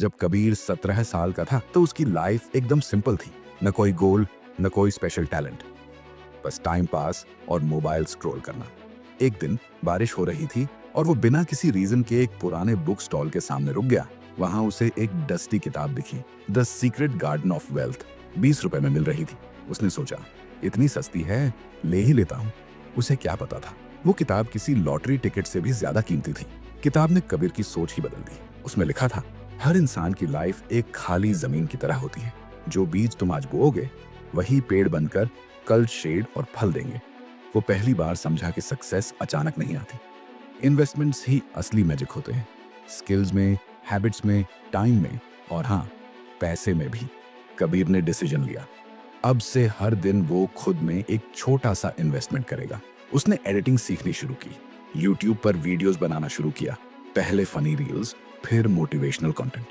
जब कबीर 17 साल का था तो उसकी लाइफ एकदम सिंपल थी। न कोई गोल, न कोई स्पेशल टैलेंट, बस टाइम पास और मोबाइल स्क्रॉल करना। एक दिन बारिश हो रही थी और वो बिना किसी रीजन के एक पुराने बुक स्टॉल के सामने रुक गया। वहां उसे एक डस्टी किताब दिखी, the secret garden of wealth. 20 रुपए में मिल रही थी। उसने सोचा, इतनी सस्ती है, ले ही लेता हूँ। उसे क्या पता था, वो किताब किसी लॉटरी टिकट से भी ज्यादा कीमती थी। किताब ने कबीर की सोच ही बदल दी। उसमें लिखा था, हर इंसान की लाइफ एक खाली जमीन की तरह होती है। जो बीज तुम आज बोओगे वही पेड़ बनकर कल शेड और फल देंगे। वो पहली बार समझा कि सक्सेस अचानक नहीं आती। इन्वेस्टमेंट्स ही असली मैजिक होते हैं। स्किल्स में, हैबिट्स में, टाइम में और हाँ, पैसे में भी। कबीर ने डिसीजन लिया, अब से हर दिन वो खुद में एक छोटा सा इन्वेस्टमेंट करेगा। उसने एडिटिंग सीखनी शुरू की, यूट्यूब पर वीडियोस बनाना शुरू किया। पहले फनी रील्स, फिर मोटिवेशनल कंटेंट।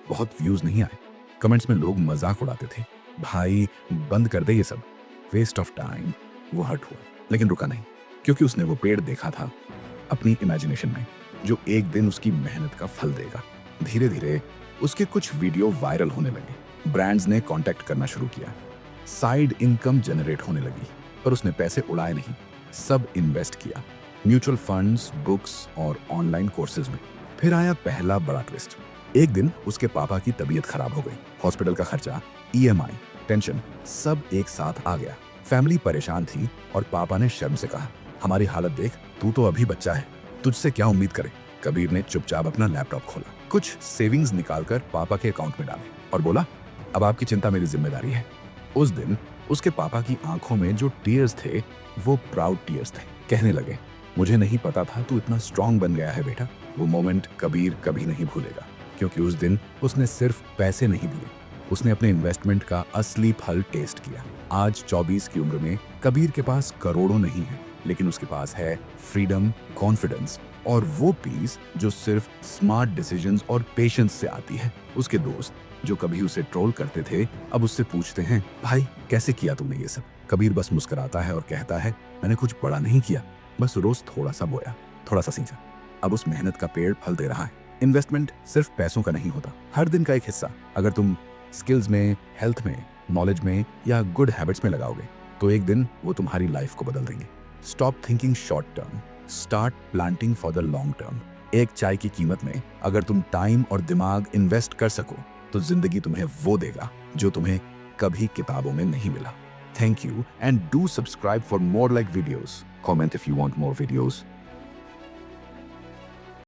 बहुत व्यूज नहीं आए। कमेंट्स में लोग मजाक उड़ाते थे, भाई बंद कर दे ये सब, वेस्ट ऑफ टाइम। वो हर्ट हुआ, लेकिन रुका नहीं, क्योंकि उसने वो पेड़ देखा था अपनी इमेजिनेशन में, जो एक दिन उसकी मेहनत का फल देगा। धीरे धीरे उसके कुछ वीडियो वायरल होने लगे। ब्रांड्स ने कांटेक्ट करना शुरू किया। साइड इनकम जनरेट होने लगी। पर उसने पैसे उड़ाए नहीं, सब इन्वेस्ट किया, म्यूचुअल फंड्स, बुक्स और ऑनलाइन कोर्सेज में। फिर आया पहला बड़ा ट्विस्ट। एक दिन उसके पापा की तबीयत खराब हो गई। हॉस्पिटल का खर्चा, ईएमआई, टेंशन, सब एक साथ आ गया। फैमिली परेशान थी और पापा ने शर्म से कहा, हमारी हालत देख, तू तो अभी बच्चा है, तुझसे क्या उम्मीद करे। कबीर ने चुपचाप अपना लैपटॉप खोला, कुछ सेविंग्स निकालकर पापा के अकाउंट में डाले और बोला, अब आपकी चिंता मेरी जिम्मेदारी है। उस दिन उसके पापा की आंखों में जो टीयर्स थे वो प्राउड टीयर्स थे। कहने लगे, मुझे नहीं पता था तू इतना स्ट्रांग बन गया है बेटा। वो मोमेंट कबीर कभी नहीं भूलेगा, क्योंकि उस दिन उसने सिर्फ पैसे नहीं दिए, उसने अपने इन्वेस्टमेंट का असली फल टेस्ट किया। आज 24 की उम्र में कबीर के पास करोड़ों नहीं है, लेकिन उसके पास है फ्रीडम, कॉन्फिडेंस और वो पीस जो सिर्फ स्मार्ट डिसीजंस और पेशेंस से आती है। उसके दोस्त जो कभी उसे ट्रोल करते थे, अब उससे पूछते हैं, भाई कैसे किया तुमने ये सब। कबीर बस मुस्कुराता है और कहता है, मैंने कुछ बड़ा नहीं किया, बस रोज थोड़ा सा बोया, थोड़ा सा सींचा। अब उस मेहनत का पेड़ फल दे रहा है। इन्वेस्टमेंट सिर्फ पैसों का नहीं होता, हर दिन का एक हिस्सा अगर तुम स्किल्स में, हेल्थ में, नॉलेज में या गुड हैबिट्स में लगाओगे तो एक दिन वो तुम्हारी लाइफ को बदल देंगे। Stop thinking short term, start planting for the long term. एक चाय की कीमत में अगर तुम टाइम और दिमाग इन्वेस्ट कर सको तो जिंदगी तुम्हें वो देगा जो तुम्हें कभी किताबों में नहीं मिला। Thank you and do subscribe for more like videos. Comment if you want more videos.